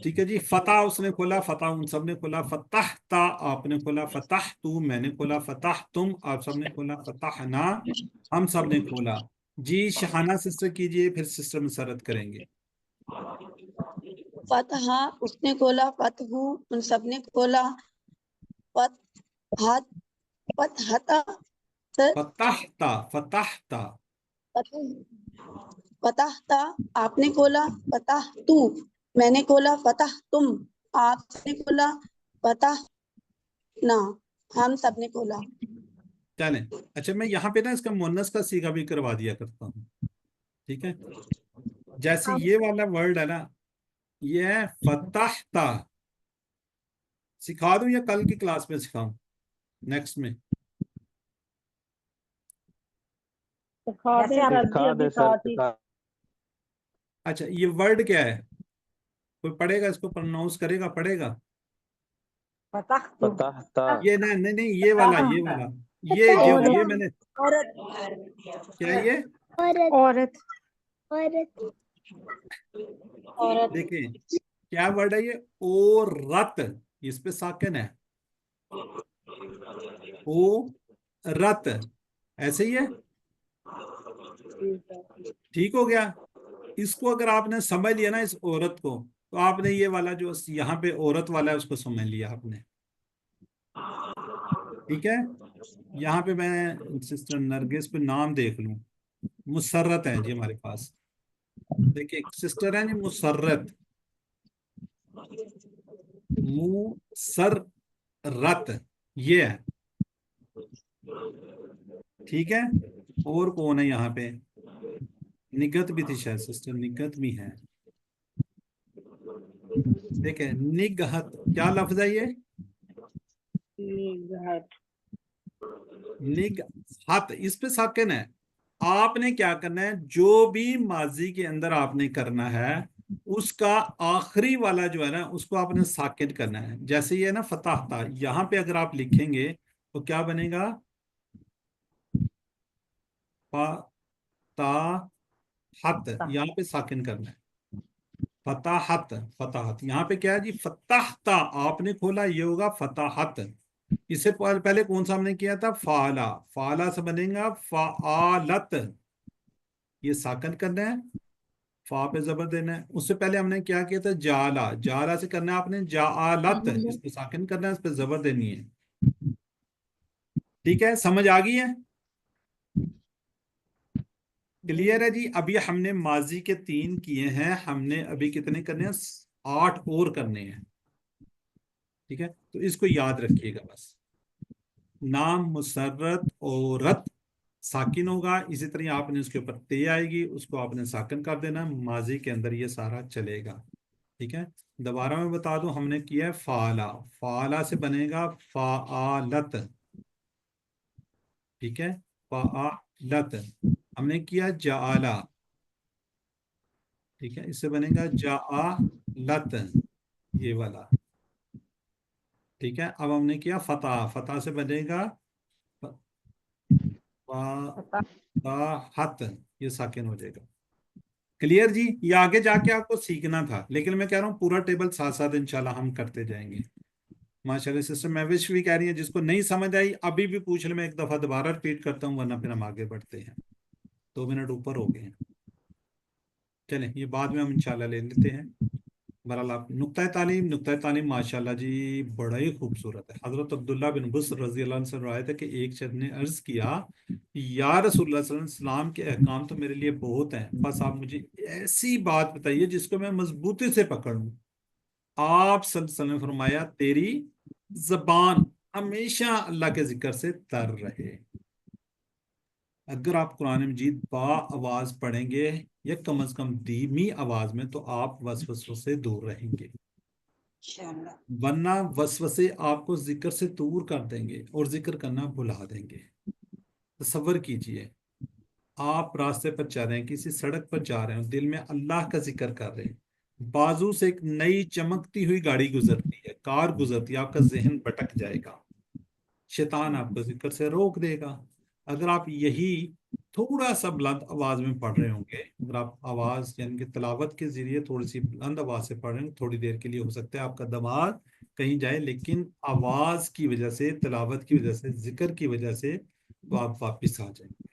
ٹھیک ہے جی. فتح اس نے کھولا, فتح ان سب نے کھولا, فتح تا آپ نے کھولا, فتح تو میں نے کھولا, فتح تم آپ سب نے کھولا, فتح نا ہم سب نے کھولا. جی شہانہ سسٹر کیجئے, پھر سسٹر مسرت کریں گے. فتح اس نے کھولا, فتح ان سب نے کھولا, فتحت فتحتا فتح تا, فتح تا, فتح تا آپ نے کھولا, فتح تو میں نے کھولا, فتح تم آپ نے کھولا, فتح نا ہم سب نے کھولا. چلیں. اچھا میں یہاں پہ نا اس کا مؤنث کا صیغہ بھی کروا دیا کرتا ہوں. ٹھیک ہے, جیسے یہ والا ورڈ ہے نا, یہ ہے فتح تا. سکھا دوں یا کل کی کلاس میں سکھاؤں, نیکسٹ میں؟ سکھا دیں سر جی, سکھا ابھی دے سر, ساتھ ہی. سکھا. اچھا یہ ورڈ کیا ہے, کوئی پڑھے گا اس کو, پروناؤنس کرے گا, پڑھے گا؟ فتح تا. یہ نہیں یہ والا, یہ جو یہ میں نے کیا, یہ عورت. دیکھیں کیا ورڈ ہے یہ, او رت, اس پہ ساکن ہے, او رت, ایسے ہی ہے. ٹھیک ہو گیا. اس کو اگر آپ نے سمجھ لیا نا اس عورت کو, تو آپ نے یہ والا جو یہاں پہ عورت والا ہے اس کو سمجھ لیا آپ نے. ٹھیک ہے, یہاں پہ میں سسٹر نرگس پہ نام دیکھ لوں, مسرت ہے جی ہمارے پاس. دیکھیں سسٹر ہے جی مسرت, مسرت یہ ہے. ٹھیک ہے, اور کون ہے یہاں پہ, نگت بھی تھی شاید, سسٹر نگت بھی ہے. دیکھیں نگہت کیا لفظ ہے, یہ نگہت, اس پہ ساکن ہے. آپ نے کیا کرنا ہے, جو بھی ماضی کے اندر آپ نے کرنا ہے اس کا آخری والا جو ہے نا اس کو آپ نے ساکن کرنا ہے. جیسے یہ نا فتح تا, یہاں پہ اگر آپ لکھیں گے تو کیا بنے گا, فتحت, یہاں پہ ساکن کرنا ہے, فتحت, فتحت. یہاں پہ کیا ہے جی, فتح تا آپ نے کھولا, یہ ہوگا فتحت. اس سے پہلے کون سا ہم نے کیا تھا, فعلا, فعلا سے بنے گا فعالت, یہ ساکن کرنا ہے, فا پہ زبر دینا ہے. اس سے پہلے ہم نے کیا کیا تھا, جالا, جالا سے کرنا ہے آپ نے جعالت, اس پہ ساکن کرنا ہے, اس پہ زبر دینی ہے. ٹھیک ہے, سمجھ آ گئی ہے, کلیئر ہے جی. ابھی ہم نے ماضی کے 3 کیے ہیں, ہم نے ابھی کتنے کرنے ہیں, 8 اور کرنے ہیں. ٹھیک ہے, تو اس کو یاد رکھیے گا بس. نام مسرت عورت ساکن ہوگا, اسی طرح آپ نے اس کے اوپر تے آئے گی, اس کو آپ نے ساکن کر دینا, ماضی کے اندر یہ سارا چلے گا. ٹھیک ہے, دوبارہ میں بتا دوں, ہم نے کیا ہے فعلا, فعلا سے بنے گا فعالت. ٹھیک ہے, فعالت. ہم نے کیا جعلا, ٹھیک ہے, اس سے بنے گا جعالت, یہ والا. ٹھیک ہے, اب ہم نے کیا فتح, فتح سے بنے گا فتحت, یہ ساکن ہو جائے گا. کلیئر جی, یہ آگے جا کے آپ کو سیکھنا تھا, لیکن میں کہہ رہا ہوں پورا ٹیبل ساتھ ساتھ انشاءاللہ ہم کرتے جائیں گے. ماشاءاللہ سسٹر مہوش بھی کہہ رہی ہیں, جس کو نہیں سمجھ آئی ابھی بھی پوچھ لیں, میں ایک دفعہ دوبارہ ریپیٹ کرتا ہوں, ورنہ پھر ہم آگے بڑھتے ہیں. 2 منٹ اوپر ہو گئے ہیں. چلیں یہ بعد میں ہم انشاءاللہ لے لیتے ہیں. بہرحال آپ نقطۂ تعلیم ماشاءاللہ جی بڑا ہی خوبصورت ہے. حضرت عبداللہ بن بصر رضی اللہ عنہ سے روایت ہے کہ ایک شخص نے عرض کیا, یا رسول اللہ صلی اللہ علیہ وسلم کے احکام تو میرے لیے بہت ہیں, بس آپ مجھے ایسی بات بتائیے جس کو میں مضبوطی سے پکڑ لوں. آپ صلی اللہ علیہ وسلم نے فرمایا, تیری زبان ہمیشہ اللہ کے ذکر سے تر رہے. اگر آپ قرآن مجید با آواز پڑھیں گے یا کم از کم دھیمی آواز میں, تو آپ وسوسوں سے دور رہیں گے, ورنہ وسوسے آپ کو ذکر سے دور کر دیں گے اور ذکر کرنا بھلا دیں گے. تصور کیجئے, آپ راستے پر چل رہے ہیں, کسی سڑک پر جا رہے ہیں, دل میں اللہ کا ذکر کر رہے ہیں, بازو سے ایک نئی چمکتی ہوئی گاڑی گزرتی ہے, کار گزرتی ہے, آپ کا ذہن بھٹک جائے گا, شیطان آپ کو ذکر سے روک دے گا. اگر آپ یہی تھوڑا سا بلند آواز میں پڑھ رہے ہوں گے، اگر آپ آواز یعنی کہ تلاوت کے ذریعے تھوڑی سی بلند آواز سے پڑھ رہے ہیں، تھوڑی دیر کے لیے ہو سکتا ہے آپ کا دماغ کہیں جائے، لیکن آواز کی وجہ سے، تلاوت کی وجہ سے، ذکر کی وجہ سے تو آپ واپس آ جائیں گے۔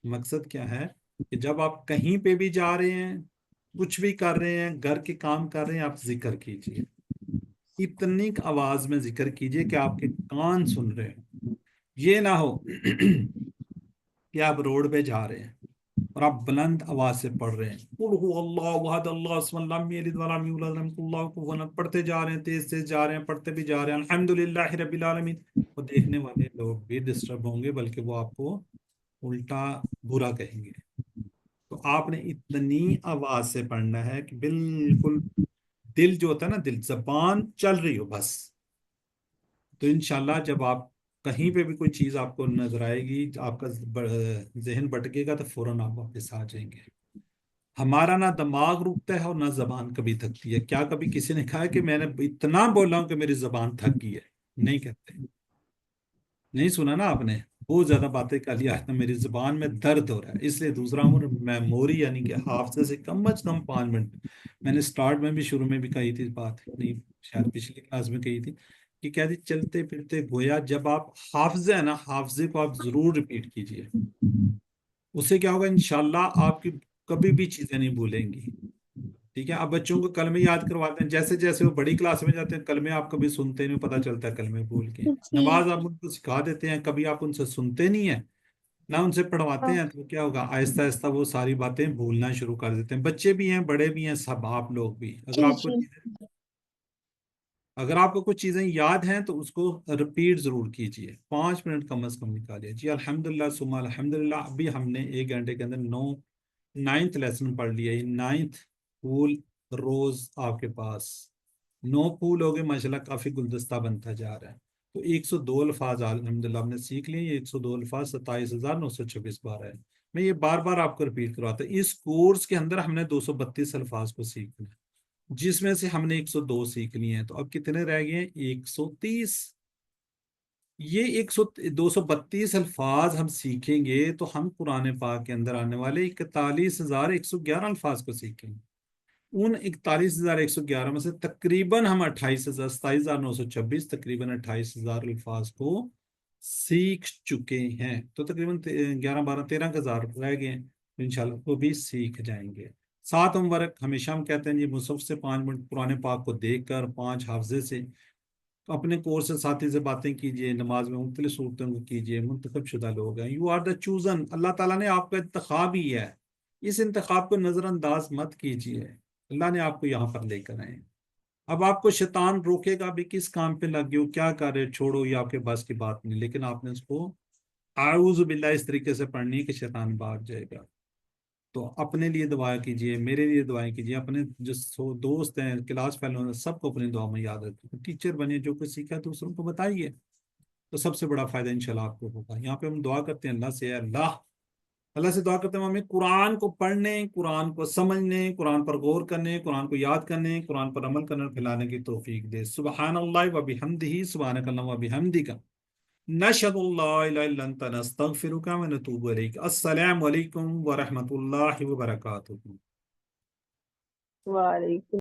مقصد کیا ہے کہ جب آپ کہیں پہ بھی جا رہے ہیں، کچھ بھی کر رہے ہیں، گھر کے کام کر رہے ہیں، آپ ذکر کیجئے، اتنی آواز میں ذکر کیجئے کہ آپ کے کان سن رہے ہیں۔ یہ نہ ہو کہ آپ روڈ پہ جا رہے ہیں اور آپ بلند آواز سے پڑھ رہے ہیں، قل هو اللہ احد اللہ الصمد لم یلد ولم یولد ولم یکن لہ کفوا احد، پڑھتے جا رہے ہیں، تیز تیز جا رہے ہیں، پڑھتے بھی جا رہے ہیں، الحمدللہ رب العالمین، وہ دیکھنے والے لوگ بھی ڈسٹرب ہوں گے، بلکہ وہ آپ کو الٹا برا کہیں گے۔ تو آپ نے اتنی آواز سے پڑھنا ہے کہ بالکل دل جو ہوتا ہے نا، دل، زبان چل رہی ہو بس۔ تو انشاءاللہ جب آپ کہیں پہ بھی کوئی چیز آپ کو نظر آئے گی، آپ کا ذہن بھٹکے گا، تو فوراً آپ واپس آ جائیں گے۔ ہمارا نہ دماغ رکتا ہے اور نہ زبان کبھی تھکتی ہے۔ کیا کبھی کسی نے کہا ہے کہ میں نے اتنا بولا ہوں کہ میری زبان تھک گئی ہے؟ نہیں کہتے، نہیں سنا نا آپ نے، بہت زیادہ باتیں کر لی، آج میری زبان میں درد ہو رہا ہے۔ اس لیے دوسرا عمر میموری یعنی کہ حافظے سے کم از کم 5 منٹ، میں نے سٹارٹ میں بھی شروع میں بھی کہی تھی بات، نہیں شاید پچھلی کلاس میں کہی تھی، کہ کہہ دی چلتے پھرتے گویا، جب آپ حافظے ہے نا، حافظے کو آپ ضرور ریپیٹ کیجئے، اس سے کیا ہوگا انشاءاللہ آپ کی کبھی بھی چیزیں نہیں بھولیں گی۔ ٹھیک ہے، آپ بچوں کو کلمے یاد کرواتے ہیں، جیسے جیسے وہ بڑی کلاس میں جاتے ہیں کلمے آپ کبھی سنتے نہیں، پتہ چلتا ہے کلمے بھول کے۔ نماز آپ ان کو سکھا دیتے ہیں، کبھی آپ ان سے سنتے نہیں ہیں نہ ان سے پڑھواتے ہیں، تو کیا ہوگا آہستہ آہستہ وہ ساری باتیں بھولنا شروع کر دیتے ہیں۔ بچے بھی ہیں، بڑے بھی ہیں، سب آپ لوگ بھی۔ اگر آپ کو کچھ چیزیں یاد ہیں تو اس کو رپیٹ ضرور کیجئے، 5 منٹ کم از کم نکالیے۔ جی الحمدللہ ثم الحمدللہ۔ ابھی ہم نے 1 گھنٹے کے اندر 9th لیسن پڑھ لیا، یہ 9th پھول روز آپ کے پاس 9 پھول ہو گئے، ماشاءاللہ کافی گلدستہ بنتا جا رہا ہے۔ تو 102 الفاظ الحمدللہ ہم نے سیکھ لیے، یہ 102 الفاظ 27,926 بار ہے۔ میں یہ بار بار آپ کو رپیٹ کرواتا ہوں۔ اس کورس کے اندر ہم نے 232 الفاظ کو سیکھنا ہے، جس میں سے ہم نے 102 سیکھ لیے ہیں، تو اب کتنے رہ گئے ہیں؟ 130۔ یہ 232 الفاظ ہم سیکھیں گے تو ہم قرآن پاک کے اندر آنے والے 41,111 الفاظ کو سیکھیں گے۔ ان 41,111 میں سے تقریباً ہم 27,926 تقریباً 28,000 الفاظ کو سیکھ چکے ہیں، تو تقریباً 11 12 13 ہزار رہ گئے ہیں، انشاءاللہ وہ بھی سیکھ جائیں گے۔ 7 ہوم ورک ہمیشہ ہم کہتے ہیں، یہ مصحف سے 5 منٹ قرآن پاک کو دیکھ کر، 5 حافظے سے، اپنے کورس سے ساتھی سے باتیں کیجئے، نماز میں مختلف صورتوں کو کیجئے۔ منتخب شدہ لوگ ہیں، یو آر دا چوزن، اللہ تعالیٰ نے آپ کا انتخاب ہی ہے، اس انتخاب کو نظر انداز مت کیجئے، اللہ نے آپ کو یہاں پر لے کر آئے۔ اب آپ کو شیطان روکے گا بھی، کس کام پہ لگ گئے ہو، کیا کر رہے، چھوڑو، یہ آپ کے بس کی بات نہیں، لیکن آپ نے اس کو اعوذ باللہ اس طریقے سے پڑھنی ہے کہ شیطان بھاگ جائے گا۔ تو اپنے لیے دعا کیجئے، میرے لیے دعائیں کیجئے، اپنے جو دوست ہیں، کلاس فیلو ہیں، سب کو اپنی دعا میں یاد رکھیں۔ ٹیچر بنے، جو کچھ سیکھا دوسروں کو بتائیے، تو سب سے بڑا فائدہ انشاءاللہ آپ کو ہوگا۔ یہاں پہ ہم دعا کرتے ہیں اللہ سے، اللہ سے دعا کرتے ہیں ہمیں قرآن کو پڑھنے، قرآن کو سمجھنے، قرآن پر غور کرنے، قرآن کو یاد کرنے، قرآن پر عمل کرنے اور پھیلانے کی توفیق دے۔ سبحان اللہ و بحمدہ، سبحانک اللہم و بحمدک، نشہد اللہ الہ الا انت، نستغفرک و نتوب الیک۔ السلام علیکم ورحمۃ اللہ وبرکاتہ۔ وعلیکم